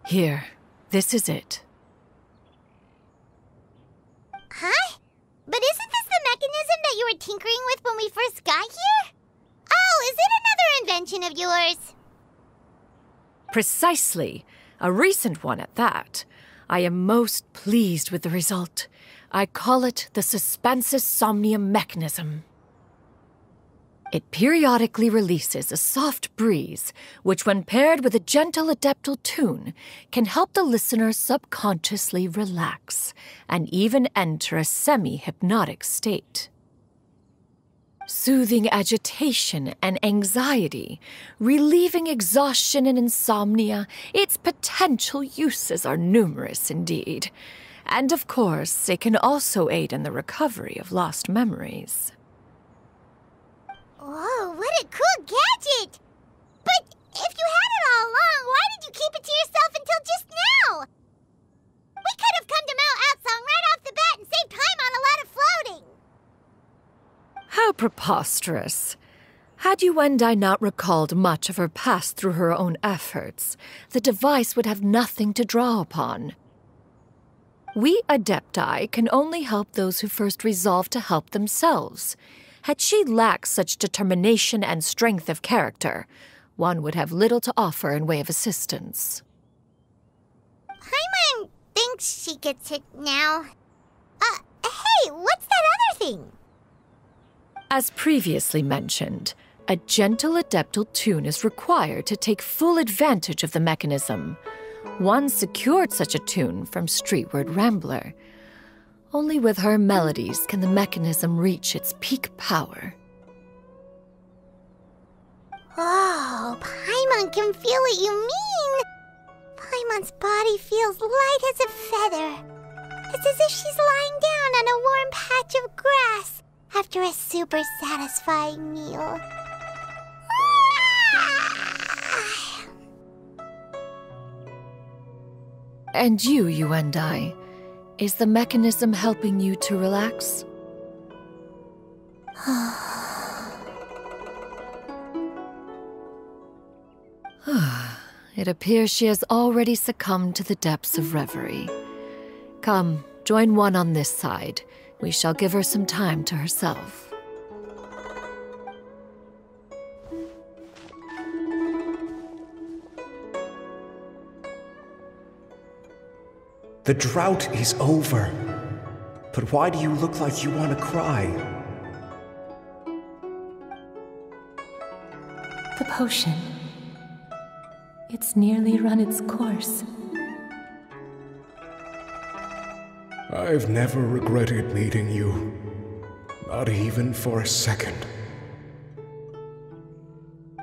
Here, this is it. Huh? But isn't this the mechanism that you were tinkering with when we first got here? Oh, is it another invention of yours? Precisely. A recent one at that. I am most pleased with the result. I call it the Suspensus Somnium mechanism. It periodically releases a soft breeze, which when paired with a gentle adeptal tune, can help the listener subconsciously relax and even enter a semi-hypnotic state. Soothing agitation and anxiety, relieving exhaustion and insomnia, its potential uses are numerous indeed. And of course, it can also aid in the recovery of lost memories. Whoa, what a cool gadget! But if you had it all along, why did you keep it to yourself until just now? We could have come to Mount Aocang right off the bat and saved time on a lot of floating. How preposterous. Had Yuendai not recalled much of her past through her own efforts, the device would have nothing to draw upon. We Adepti can only help those who first resolve to help themselves. Had she lacked such determination and strength of character, one would have little to offer in way of assistance. Paimon thinks she gets it now. Hey, what's that other thing? As previously mentioned, a gentle adeptal tune is required to take full advantage of the mechanism. One secured such a tune from Streetward Rambler. Only with her melodies can the mechanism reach its peak power. Oh, Paimon can feel what you mean. Paimon's body feels light as a feather. It's as if she's lying down on a warm patch of grass after a super satisfying meal. And you, Yuendai, is the mechanism helping you to relax? It appears she has already succumbed to the depths of reverie. Come, join one on this side. We shall give her some time to herself. The drought is over. But why do you look like you want to cry? The potion. It's nearly run its course. I've never regretted meeting you. Not even for a second.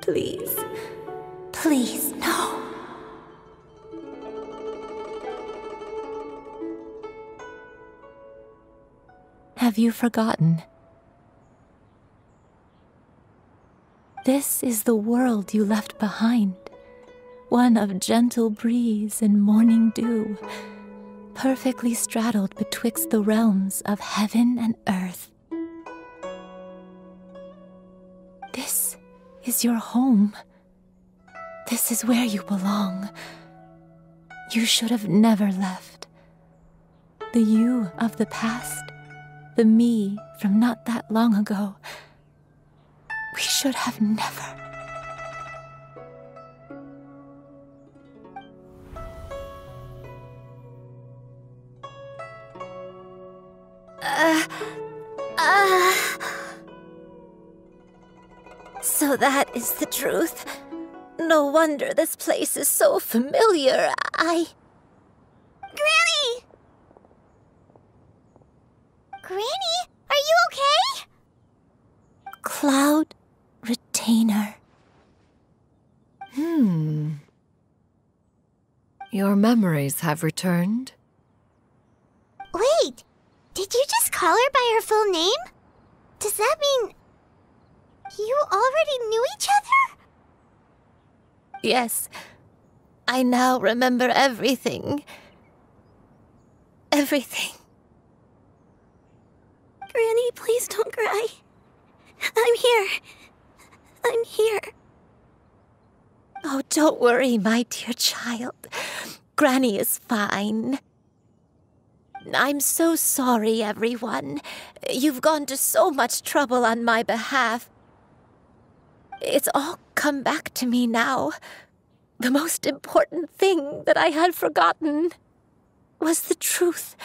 Please. Please, no. Have you forgotten? This is the world you left behind. One of gentle breeze and morning dew, perfectly straddled betwixt the realms of heaven and earth. This is your home. This is where you belong. You should have never left. The you of the past, the me from not that long ago, we should have never. So that is the truth. No wonder this place is so familiar. Granny! Granny, are you okay? Cloud Retainer. Your memories have returned? Wait, did you just call her by her full name? Does that mean you already knew each other? Yes, I now remember everything. Everything. Granny, please don't cry. I'm here. Oh, don't worry, my dear child. Granny is fine. I'm so sorry, everyone. You've gone to so much trouble on my behalf. It's all come back to me now. The most important thing that I had forgotten was the truth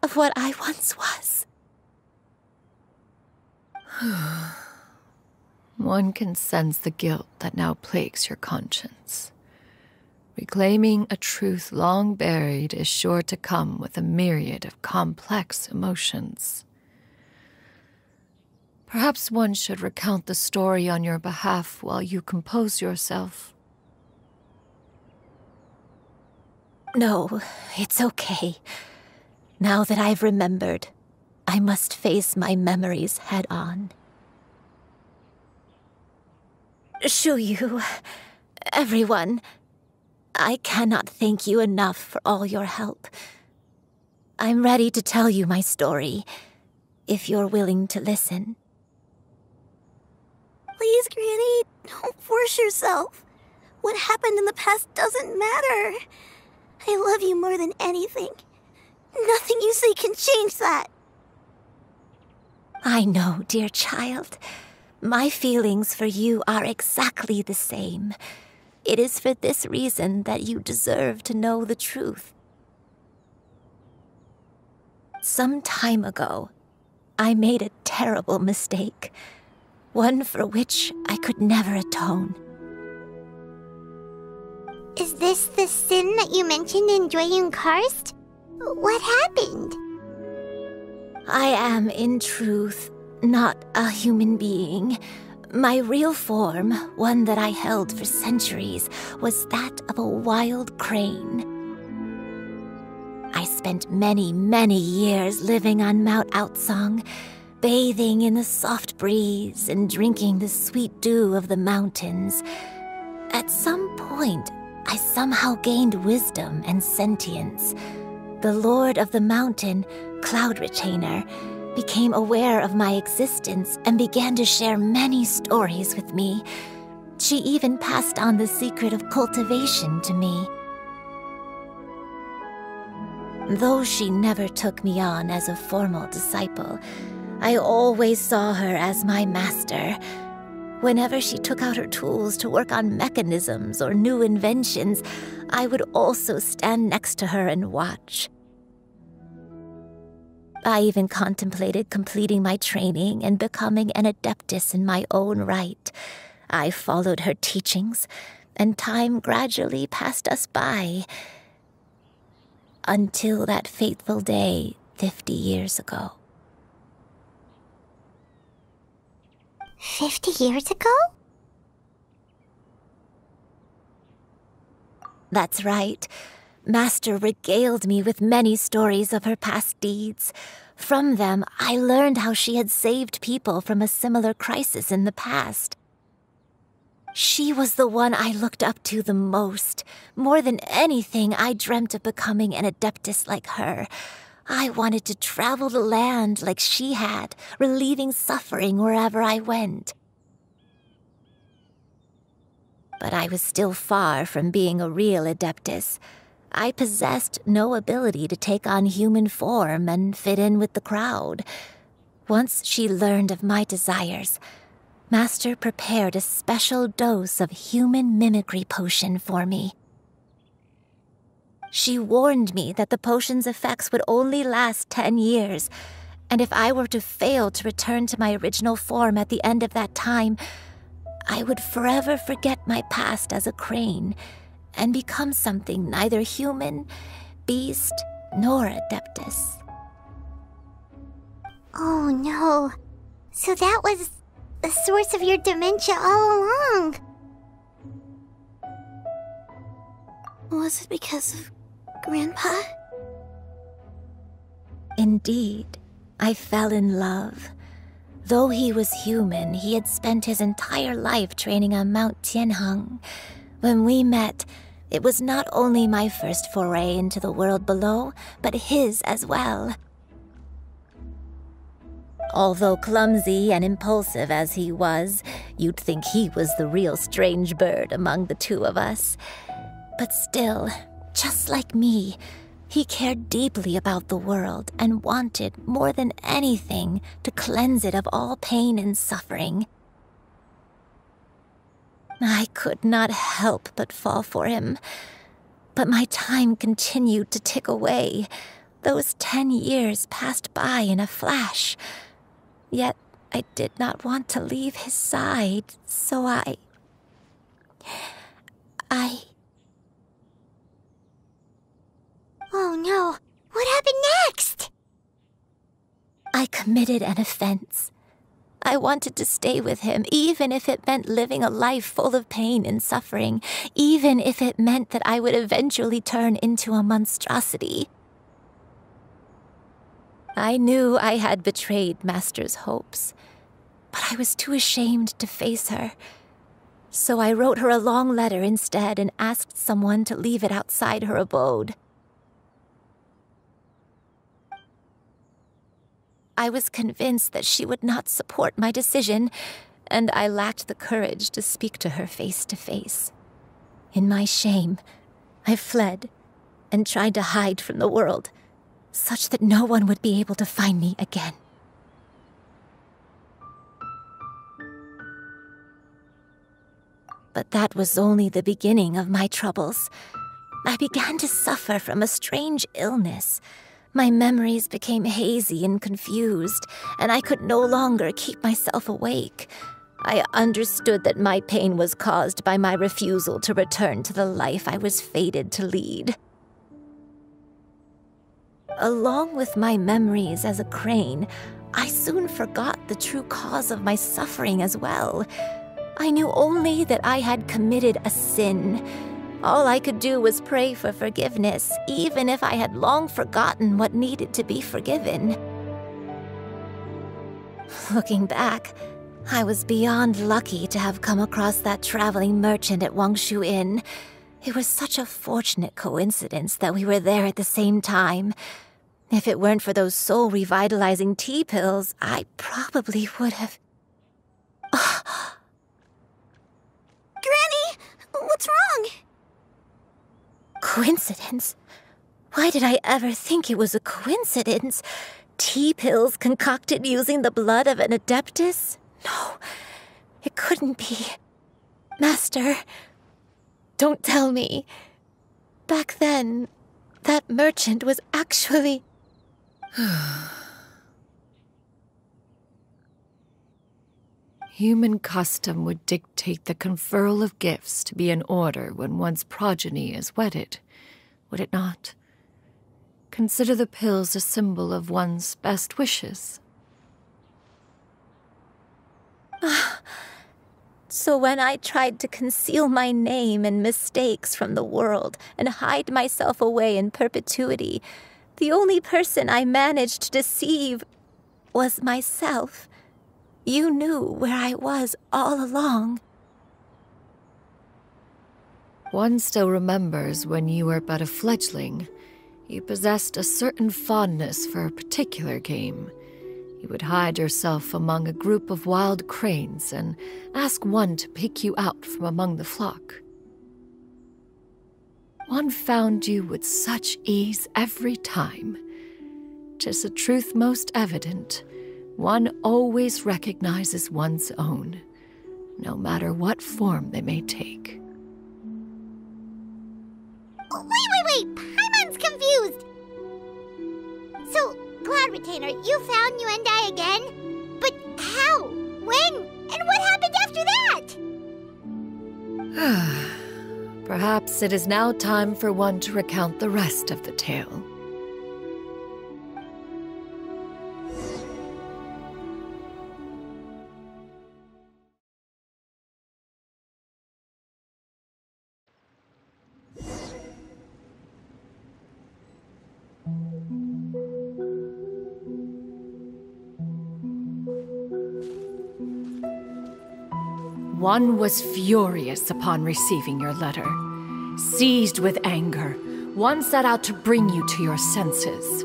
of what I once was. One can sense the guilt that now plagues your conscience. Reclaiming a truth long buried is sure to come with a myriad of complex emotions. Perhaps one should recount the story on your behalf while you compose yourself. No, it's okay. Now that I've remembered, I must face my memories head on. Xianyun, everyone, I cannot thank you enough for all your help. I'm ready to tell you my story, if you're willing to listen. Please, Granny, don't force yourself. What happened in the past doesn't matter. I love you more than anything. Nothing you say can change that. I know, dear child. My feelings for you are exactly the same. It is for this reason that you deserve to know the truth. Some time ago, I made a terrible mistake. One for which I could never atone. Is this the sin that you mentioned in Xianyun Karst? What happened? I am, in truth, not a human being. My real form, one that I held for centuries, was that of a wild crane. I spent many, many years living on Mount Aocang, bathing in the soft breeze and drinking the sweet dew of the mountains. At some point, I somehow gained wisdom and sentience. The Lord of the Mountain, Cloud Retainer, became aware of my existence and began to share many stories with me. She even passed on the secret of cultivation to me. Though she never took me on as a formal disciple, I always saw her as my master. Whenever she took out her tools to work on mechanisms or new inventions, I would also stand next to her and watch. I even contemplated completing my training and becoming an adeptus in my own right. I followed her teachings, and time gradually passed us by. Until that fateful day 50 years ago. 50 years ago? That's right. Master regaled me with many stories of her past deeds. From them, I learned how she had saved people from a similar crisis in the past. She was the one I looked up to the most. More than anything, I dreamt of becoming an adeptus like her. I wanted to travel the land like she had, relieving suffering wherever I went. But I was still far from being a real adeptus. I possessed no ability to take on human form and fit in with the crowd. Once she learned of my desires, Master prepared a special dose of human mimicry potion for me. She warned me that the potion's effects would only last 10 years, and if I were to fail to return to my original form at the end of that time, I would forever forget my past as a crane and become something neither human, beast, nor adeptus. Oh no. So that was the source of your dementia all along. Was it because of Grandpa? Indeed, I fell in love. Though he was human, he had spent his entire life training on Mount Tianheng. When we met, it was not only my first foray into the world below, but his as well. Although clumsy and impulsive as he was, you'd think he was the real strange bird among the two of us. But still, Just like me, he cared deeply about the world and wanted, more than anything, to cleanse it of all pain and suffering. I could not help but fall for him, but my time continued to tick away. Those 10 years passed by in a flash. Yet I did not want to leave his side, so I... Oh no, what happened next? I committed an offense. I wanted to stay with him, even if it meant living a life full of pain and suffering, even if it meant that I would eventually turn into a monstrosity. I knew I had betrayed Master's hopes, but I was too ashamed to face her. So I wrote her a long letter instead and asked someone to leave it outside her abode. I was convinced that she would not support my decision, and I lacked the courage to speak to her face to face. In my shame, I fled and tried to hide from the world, such that no one would be able to find me again. But that was only the beginning of my troubles. I began to suffer from a strange illness. My memories became hazy and confused, and I could no longer keep myself awake. I understood that my pain was caused by my refusal to return to the life I was fated to lead. Along with my memories as a crane, I soon forgot the true cause of my suffering as well. I knew only that I had committed a sin. All I could do was pray for forgiveness, even if I had long forgotten what needed to be forgiven. Looking back, I was beyond lucky to have come across that traveling merchant at Wangshu Inn. It was such a fortunate coincidence that we were there at the same time. If it weren't for those soul-revitalizing tea pills, I probably would have... Granny, what's wrong? Coincidence? Why did I ever think it was a coincidence? Tea pills concocted using the blood of an Adeptus? No, it couldn't be. Master, don't tell me. Back then, that merchant was actually... Human custom would dictate the conferral of gifts to be in order when one's progeny is wedded, would it not? Consider the pills a symbol of one's best wishes. So when I tried to conceal my name and mistakes from the world and hide myself away in perpetuity, the only person I managed to deceive was myself. You knew where I was all along. One still remembers when you were but a fledgling. You possessed a certain fondness for a particular game. You would hide yourself among a group of wild cranes and ask one to pick you out from among the flock. One found you with such ease every time. 'Tis a truth most evident. One always recognizes one's own, no matter what form they may take. Wait! Paimon's confused! So, Cloud Retainer, you found Yuendai again? But how? When? And what happened after that? Perhaps it is now time for one to recount the rest of the tale. One was furious upon receiving your letter. Seized with anger, one set out to bring you to your senses.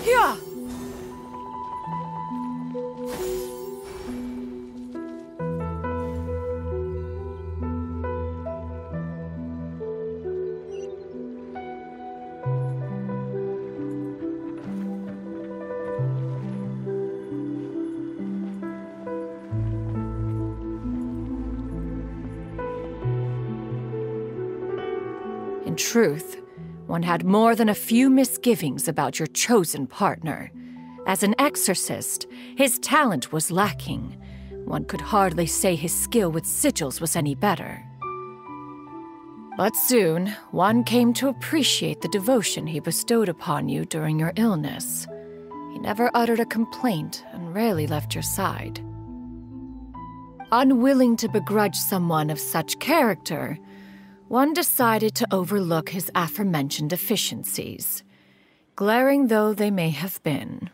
Yeah! In truth, one had more than a few misgivings about your chosen partner. As an exorcist, his talent was lacking. One could hardly say his skill with sigils was any better. But soon, one came to appreciate the devotion he bestowed upon you during your illness. He never uttered a complaint and rarely left your side. Unwilling to begrudge someone of such character, one decided to overlook his aforementioned deficiencies, glaring though they may have been.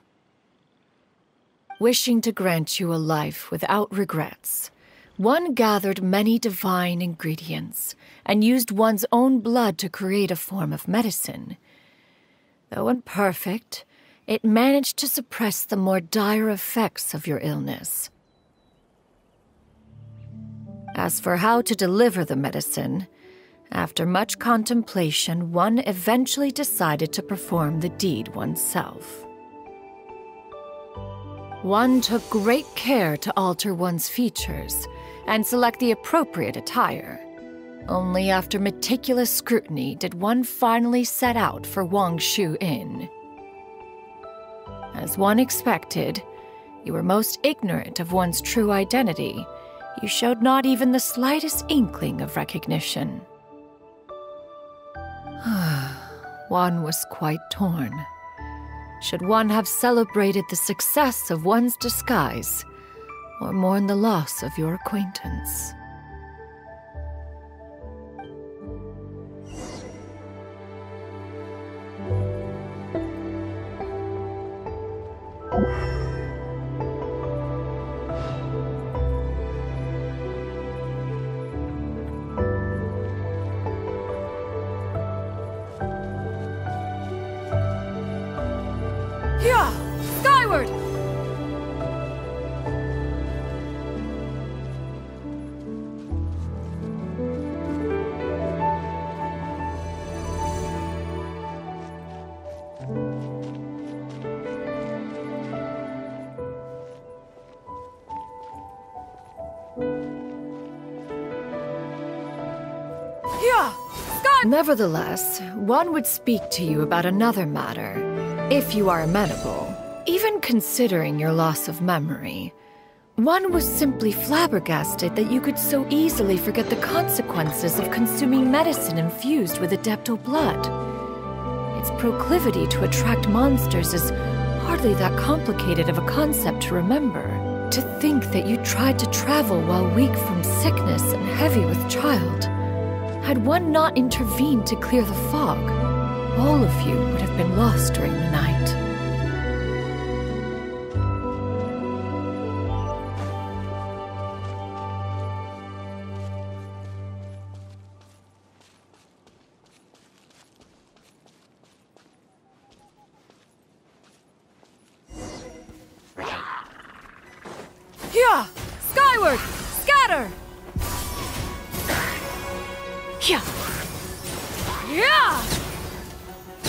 Wishing to grant you a life without regrets, one gathered many divine ingredients and used one's own blood to create a form of medicine. Though imperfect, it managed to suppress the more dire effects of your illness. As for how to deliver the medicine, after much contemplation, one eventually decided to perform the deed oneself. One took great care to alter one's features and select the appropriate attire. Only after meticulous scrutiny did one finally set out for Wangshu Inn. As one expected, you were most ignorant of one's true identity. You showed not even the slightest inkling of recognition. One was quite torn. Should one have celebrated the success of one's disguise, or mourn the loss of your acquaintance? Skyward! Nevertheless, one would speak to you about another matter, if you are amenable. Even considering your loss of memory, one was simply flabbergasted that you could so easily forget the consequences of consuming medicine infused with Adeptal blood. Its proclivity to attract monsters is hardly that complicated of a concept to remember. To think that you tried to travel while weak from sickness and heavy with child. Had one not intervened to clear the fog, all of you would have been lost during the night. Yeah! Skyward! Scatter! Yeah! Yeah!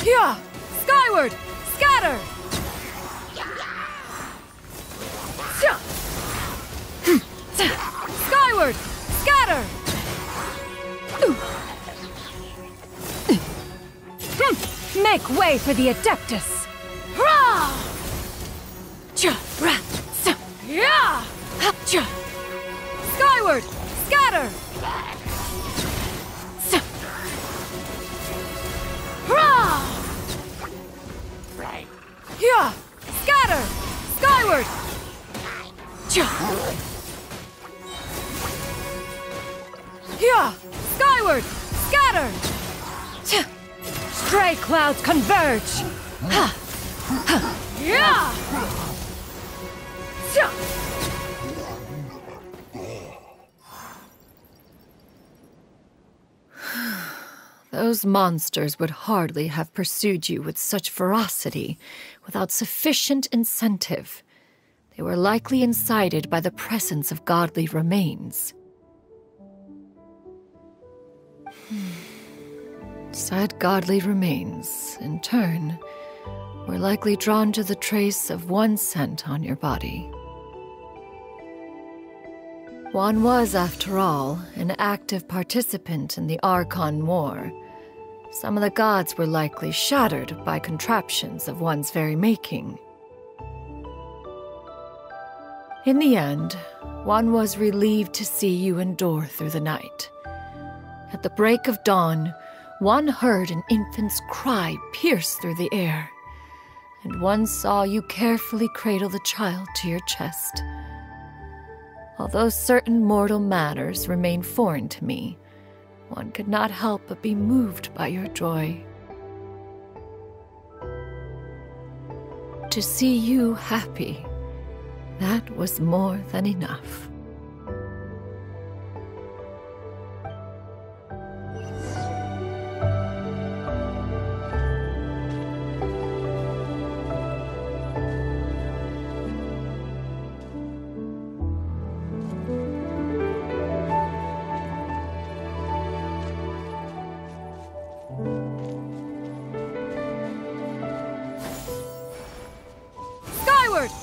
Yeah! Skyward! Scatter! Yeah! Skyward! Scatter! Make way for the Adeptus! Hurrah! Yeah! Skyward! Scatter! Hurrah! Yeah! Scatter! Skyward! Yeah! Skyward! Scatter! Stray clouds converge! Yeah! Those monsters would hardly have pursued you with such ferocity without sufficient incentive. They were likely incited by the presence of godly remains. Said godly remains, in turn, were likely drawn to the trace of one scent on your body. One was, after all, an active participant in the Archon War. Some of the gods were likely shattered by contraptions of one's very making. In the end, one was relieved to see you endure through the night. At the break of dawn, one heard an infant's cry pierce through the air, and one saw you carefully cradle the child to your chest. Although certain mortal matters remain foreign to me, one could not help but be moved by your joy. To see you happy, that was more than enough.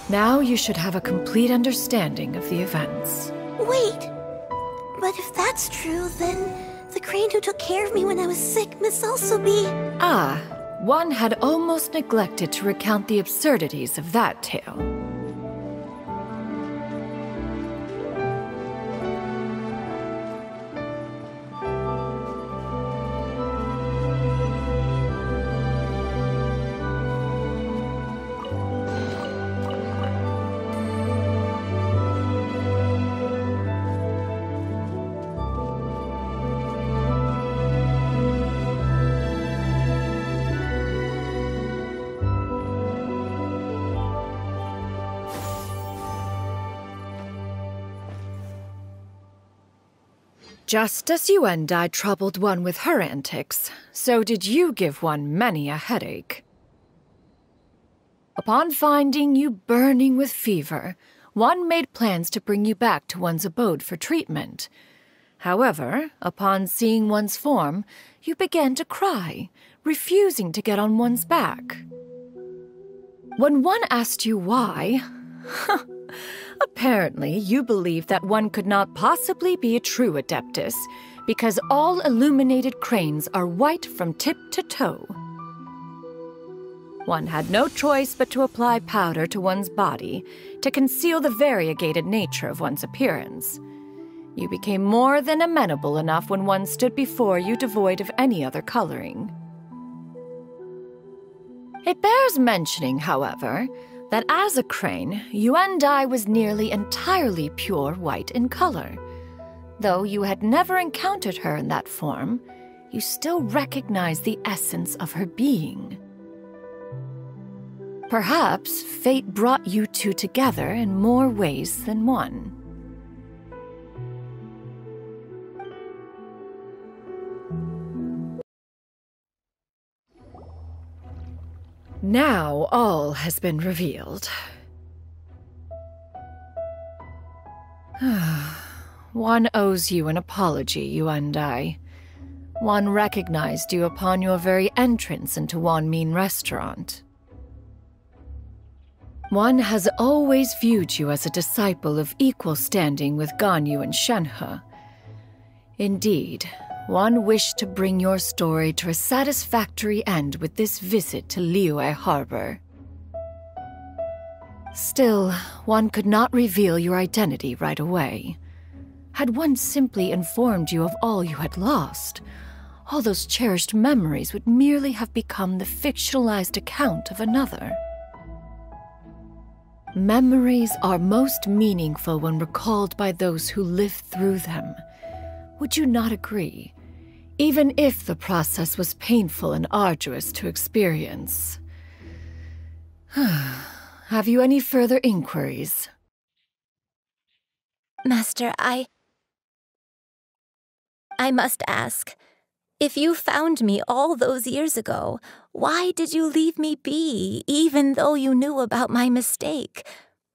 Now you should have a complete understanding of the events. Wait, but if that's true, then the crane who took care of me when I was sick must also be... Ah, one had almost neglected to recount the absurdities of that tale. Just as you and I troubled one with her antics, so did you give one many a headache. Upon finding you burning with fever, one made plans to bring you back to one's abode for treatment. However, upon seeing one's form, you began to cry, refusing to get on one's back. When one asked you why, apparently you believed that one could not possibly be a true Adeptus because all illuminated cranes are white from tip to toe. One had no choice but to apply powder to one's body to conceal the variegated nature of one's appearance. You became more than amenable enough when one stood before you devoid of any other coloring. It bears mentioning, however, that as a crane, Yuendai was nearly entirely pure white in color. Though you had never encountered her in that form, you still recognized the essence of her being. Perhaps fate brought you two together in more ways than one. Now all has been revealed. One owes you an apology, Yuendai. One recognized you upon your very entrance into Wanmin restaurant. One has always viewed you as a disciple of equal standing with Ganyu and Shenhe. Indeed, one wished to bring your story to a satisfactory end with this visit to Liyue Harbor. Still, one could not reveal your identity right away. Had one simply informed you of all you had lost, all those cherished memories would merely have become the fictionalized account of another. Memories are most meaningful when recalled by those who lived through them. Would you not agree? Even if the process was painful and arduous to experience. Have you any further inquiries? Master, I must ask, If you found me all those years ago, why did you leave me be, even though you knew about my mistake?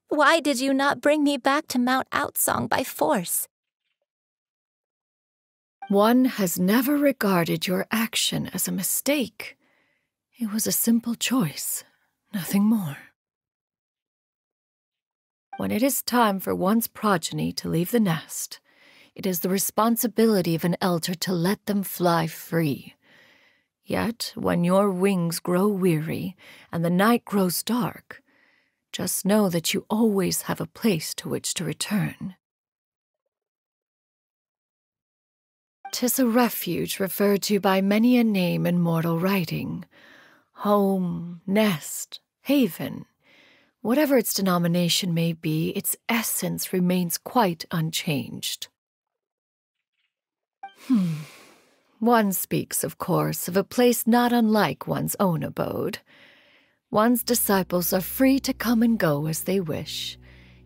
Why did you not bring me back to Mount Aocang by force? One has never regarded your action as a mistake. It was a simple choice, nothing more. When it is time for one's progeny to leave the nest, it is the responsibility of an elder to let them fly free. Yet, when your wings grow weary and the night grows dark, just know that you always have a place to which to return. 'Tis a refuge referred to by many a name in mortal writing. Home, nest, haven. Whatever its denomination may be, its essence remains quite unchanged. One speaks, of course, of a place not unlike one's own abode. One's disciples are free to come and go as they wish,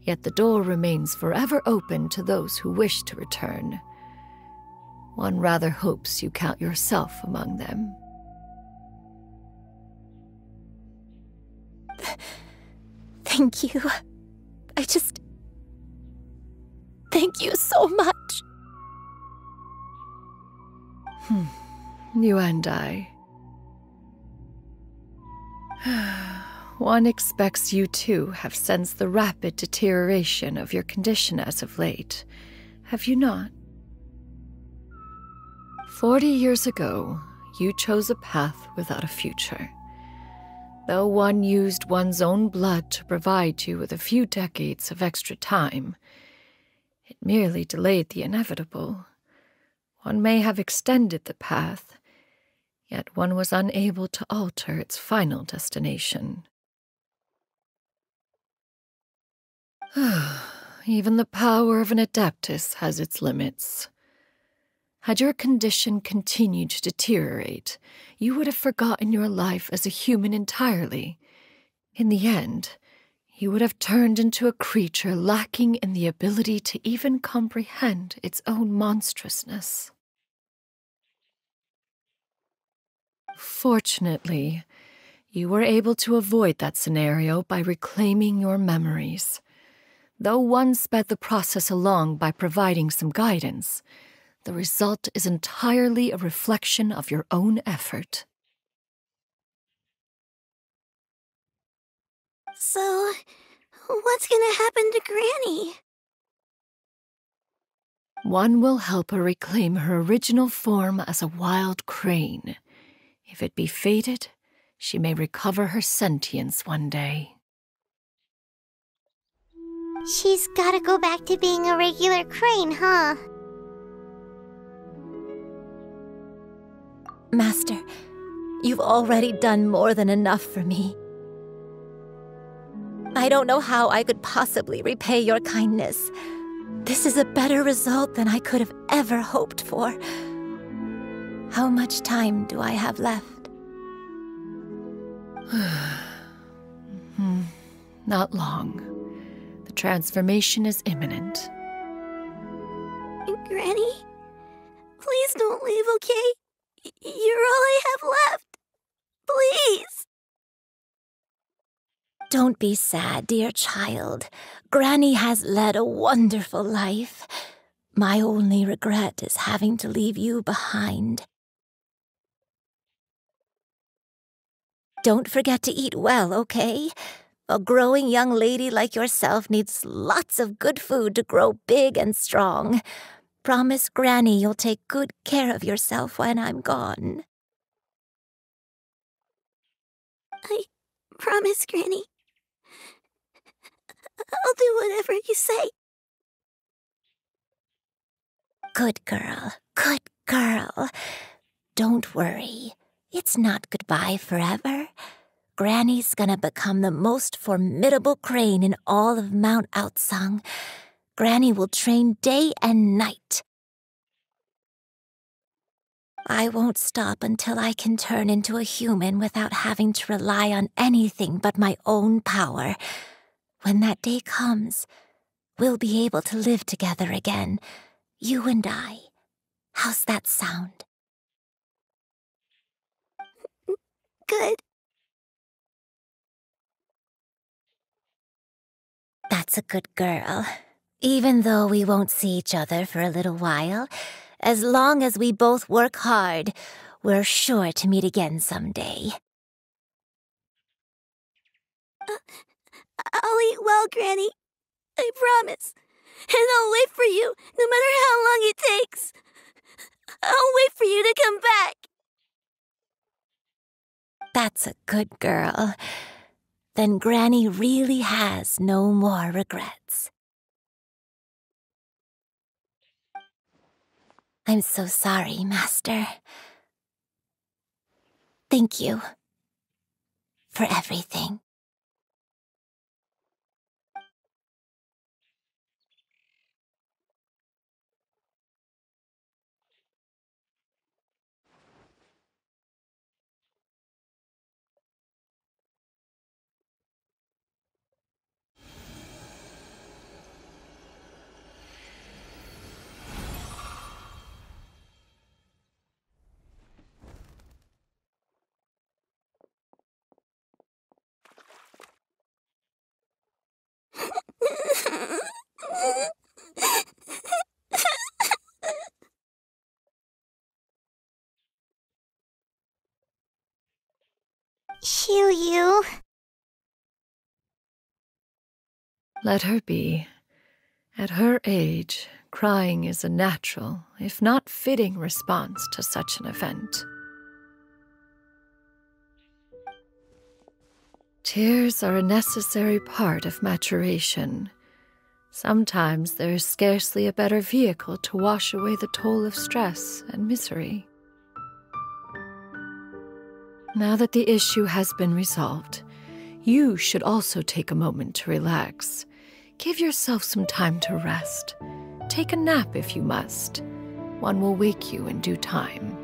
yet the door remains forever open to those who wish to return. One rather hopes you count yourself among them. Thank you. Thank you so much. You and I. One expects you too have sensed the rapid deterioration of your condition as of late, have you not? 40 years ago, you chose a path without a future. Though one used one's own blood to provide you with a few decades of extra time, it merely delayed the inevitable. One may have extended the path, yet one was unable to alter its final destination. Even the power of an Adeptus has its limits. Had your condition continued to deteriorate, you would have forgotten your life as a human entirely. In the end, you would have turned into a creature lacking in the ability to even comprehend its own monstrousness. Fortunately, you were able to avoid that scenario by reclaiming your memories. Though one sped the process along by providing some guidance, the result is entirely a reflection of your own effort. So, what's gonna happen to Granny? One will help her reclaim her original form as a wild crane. If it be fated, she may recover her sentience one day. She's gotta go back to being a regular crane, huh? Master, you've already done more than enough for me. I don't know how I could possibly repay your kindness. This is a better result than I could have ever hoped for. How much time do I have left? Not long. The transformation is imminent. Granny? Please don't leave, okay? You're all I have left. Please. Don't be sad, dear child. Granny has led a wonderful life. My only regret is having to leave you behind. Don't forget to eat well, okay? A growing young lady like yourself needs lots of good food to grow big and strong. Promise Granny you'll take good care of yourself when I'm gone. I promise, Granny. I'll do whatever you say. Good girl, good girl. Don't worry. It's not goodbye forever. Granny's gonna become the most formidable crane in all of Mount Aocang. Granny will train day and night. I won't stop until I can turn into a human without having to rely on anything but my own power. When that day comes, we'll be able to live together again, you and I. How's that sound? good. That's a good girl. Even though we won't see each other for a little while, as long as we both work hard, we're sure to meet again someday. I'll eat well, Granny. I promise. And I'll wait for you, no matter how long it takes. I'll wait for you to come back. That's a good girl. Then Granny really has no more regrets. I'm so sorry, Master. Thank you for everything. Xianyun. Let her be. At her age, crying is a natural, if not fitting, response to such an event. Tears are a necessary part of maturation. Sometimes there is scarcely a better vehicle to wash away the toll of stress and misery. Now that the issue has been resolved, you should also take a moment to relax. Give yourself some time to rest. Take a nap if you must. One will wake you in due time.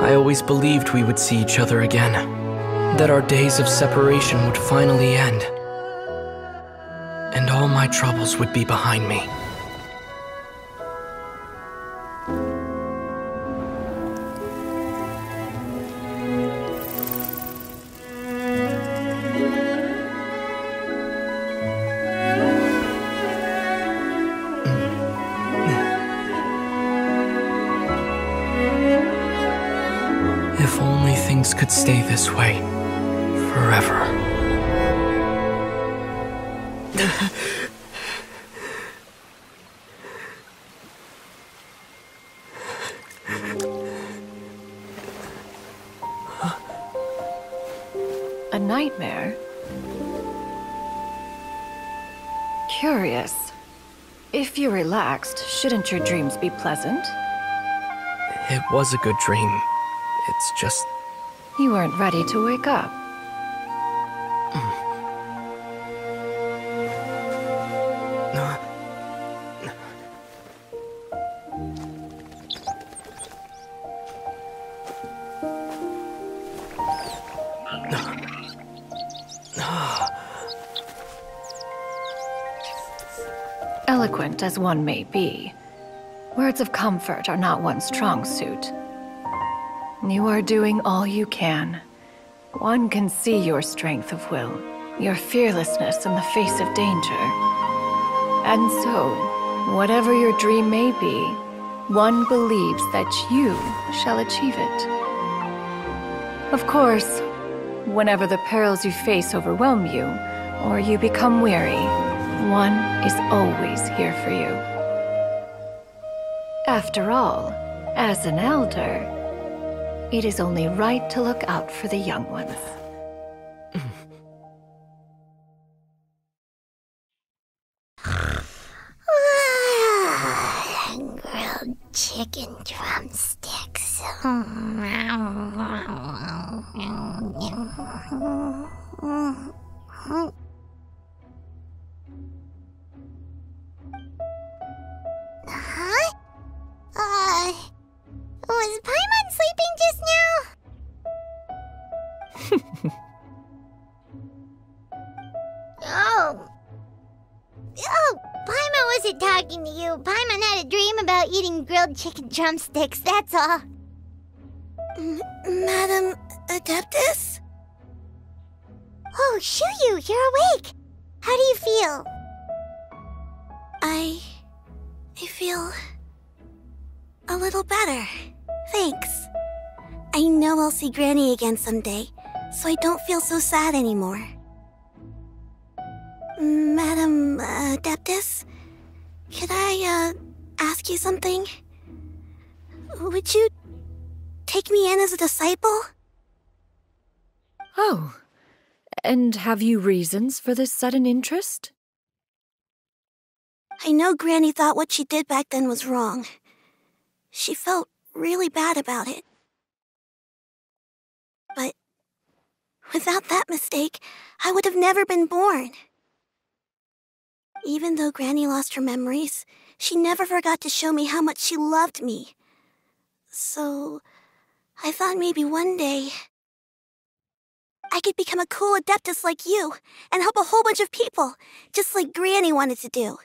I always believed we would see each other again, that our days of separation would finally end, and all my troubles would be behind me. If only things could stay this way forever. A nightmare? Curious. If you're relaxed, shouldn't your dreams be pleasant? It was a good dream. It's just... You weren't ready to wake up. eloquent as one may be, words of comfort are not one's strong suit. You are doing all you can. One can see your strength of will, your fearlessness in the face of danger. And so, whatever your dream may be, one believes that you shall achieve it. Of course, whenever the perils you face overwhelm you, or you become weary, one is always here for you. After all, as an elder, it is only right to look out for the young ones. Grilled chicken drumsticks. Huh? Was Paimon sleeping just now? Oh, Paimon wasn't talking to you. Paimon had a dream about eating grilled chicken drumsticks, that's all. Madam Adeptus? Oh, Xianyun, you're awake. How do you feel? I feel a little better. Thanks. I know I'll see Granny again someday, so I don't feel so sad anymore. Madam Adeptus, could I, ask you something? Would you take me in as a disciple? Oh, and have you reasons for this sudden interest? I know Granny thought what she did back then was wrong. She felt really bad about it. But without that mistake, I would have never been born. Even though Granny lost her memories, she never forgot to show me how much she loved me. So, I thought maybe one day I could become a cool Adeptus like you and help a whole bunch of people, just like Granny wanted to do.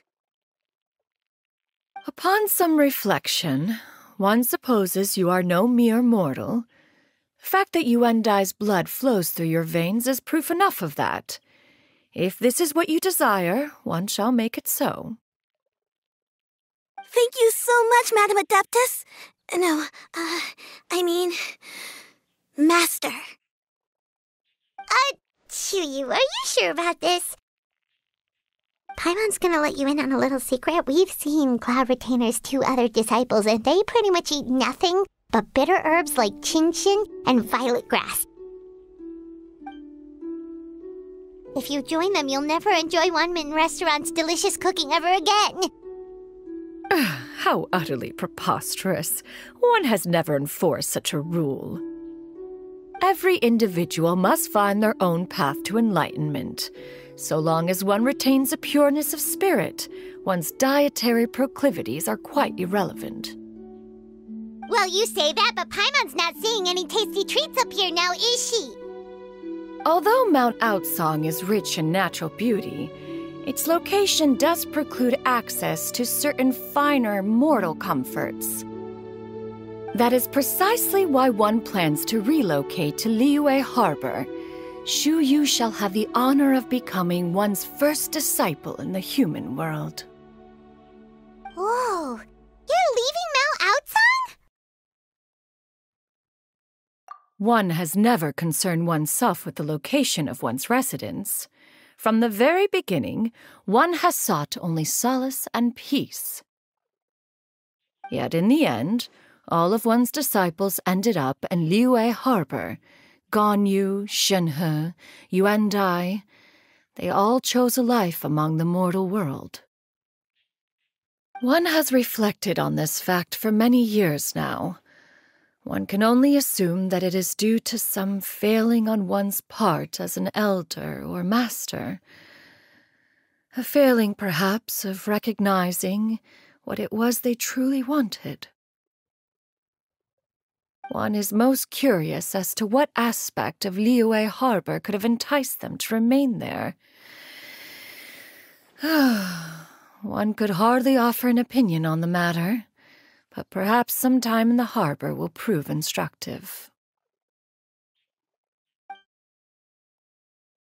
Upon some reflection, one supposes you are no mere mortal. The fact that Yuendai's blood flows through your veins is proof enough of that. If this is what you desire, one shall make it so. Thank you so much, Madam Adeptus. No, I mean, Master. Xianyun, are you sure about this? Paimon's gonna let you in on a little secret. We've seen Cloud Retainer's 2 other disciples, and they pretty much eat nothing but bitter herbs like chinchin and violet grass. If you join them, you'll never enjoy Wanmin Restaurant's delicious cooking ever again. How utterly preposterous. One has never enforced such a rule. Every individual must find their own path to enlightenment. So long as one retains a pureness of spirit, one's dietary proclivities are quite irrelevant. Well, you say that, but Paimon's not seeing any tasty treats up here now, is she? Although Mount Aocang is rich in natural beauty, its location does preclude access to certain finer mortal comforts. That is precisely why one plans to relocate to Liyue Harbor. Xianyun shall have the honor of becoming one's first disciple in the human world. Whoa, you're leaving Mount Aocang? One has never concerned oneself with the location of one's residence. From the very beginning, one has sought only solace and peace. Yet in the end, all of one's disciples ended up in Liyue Harbor. Ganyu, Shenhe, Yuendai, they all chose a life among the mortal world. One has reflected on this fact for many years now. One can only assume that it is due to some failing on one's part as an elder or master. A failing, perhaps, of recognizing what it was they truly wanted. One is most curious as to what aspect of Liyue Harbor could have enticed them to remain there. One could hardly offer an opinion on the matter, but perhaps some time in the harbor will prove instructive.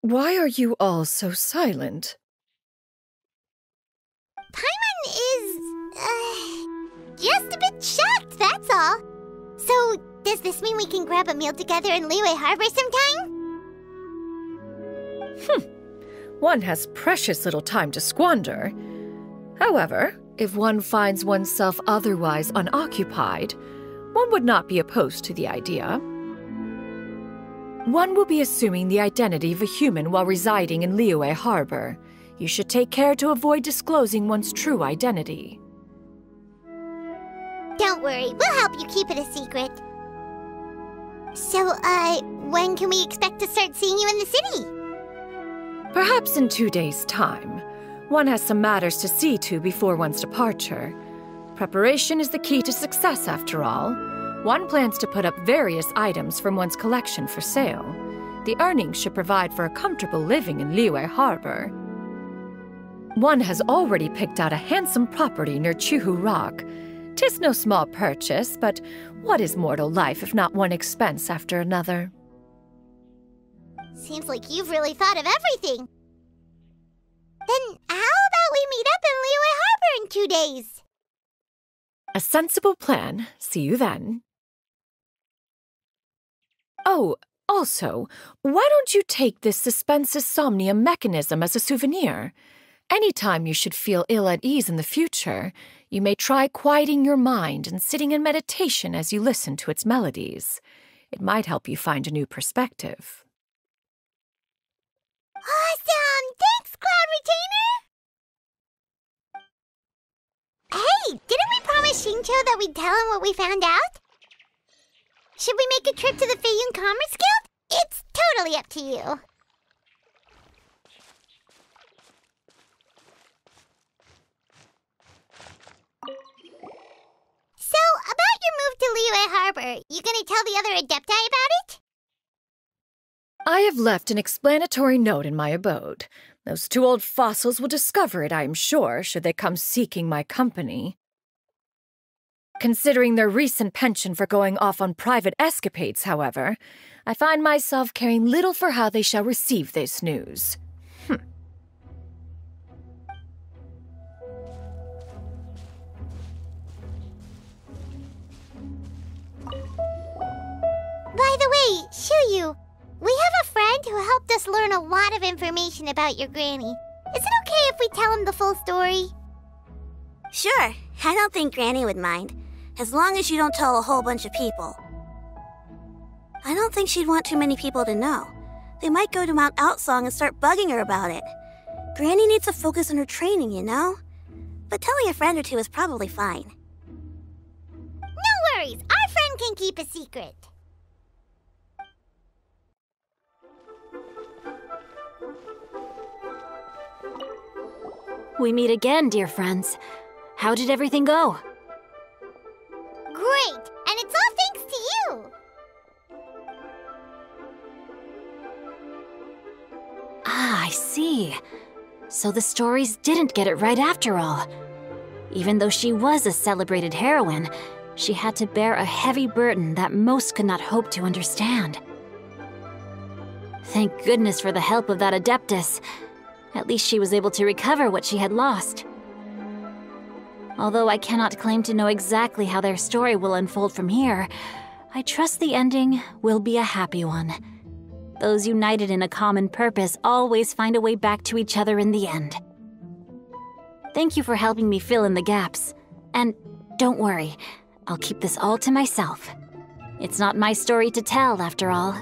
Why are you all so silent? Paimon is, just a bit shocked, that's all. So, does this mean we can grab a meal together in Liyue Harbor sometime? One has precious little time to squander. However, if one finds oneself otherwise unoccupied, one would not be opposed to the idea. One will be assuming the identity of a human while residing in Liyue Harbor. You should take care to avoid disclosing one's true identity. Don't worry, we'll help you keep it a secret. So, when can we expect to start seeing you in the city? Perhaps in 2 days' time. One has some matters to see to before one's departure. Preparation is the key to success, after all. One plans to put up various items from one's collection for sale. The earnings should provide for a comfortable living in Liyue Harbor. One has already picked out a handsome property near Chuhu Rock. 'Tis no small purchase, but what is mortal life if not one expense after another? Seems like you've really thought of everything. Then how about we meet up in Liyue Harbor in 2 days? A sensible plan. See you then. Oh, also, why don't you take this suspensus somnium mechanism as a souvenir? Anytime you should feel ill at ease in the future, you may try quieting your mind and sitting in meditation as you listen to its melodies. It might help you find a new perspective. Awesome! Thanks, Cloud Retainer! Hey, didn't we promise Xingqiu that we'd tell him what we found out? Should we make a trip to the Xianyun Commerce Guild? It's totally up to you. So, about your move to Liyue Harbor, you gonna tell the other Adepti about it? I have left an explanatory note in my abode. Those 2 old fossils will discover it, I am sure, should they come seeking my company. Considering their recent penchant for going off on private escapades, however, I find myself caring little for how they shall receive this news. By the way, Xianyun, we have a friend who helped us learn a lot of information about your granny. Is it okay if we tell him the full story? Sure, I don't think Granny would mind, as long as you don't tell a whole bunch of people. I don't think she'd want too many people to know. They might go to Mount Aocang and start bugging her about it. Granny needs to focus on her training, you know? But telling a friend or two is probably fine. No worries, our friend can keep a secret. We meet again, dear friends. How did everything go? Great, and it's all thanks to you. Ah, I see. So the stories didn't get it right after all. Even though she was a celebrated heroine, she had to bear a heavy burden that most could not hope to understand. Thank goodness for the help of that Adeptus. At least she was able to recover what she had lost. Although I cannot claim to know exactly how their story will unfold from here, I trust the ending will be a happy one. Those united in a common purpose always find a way back to each other in the end. Thank you for helping me fill in the gaps. And don't worry, I'll keep this all to myself. It's not my story to tell, after all,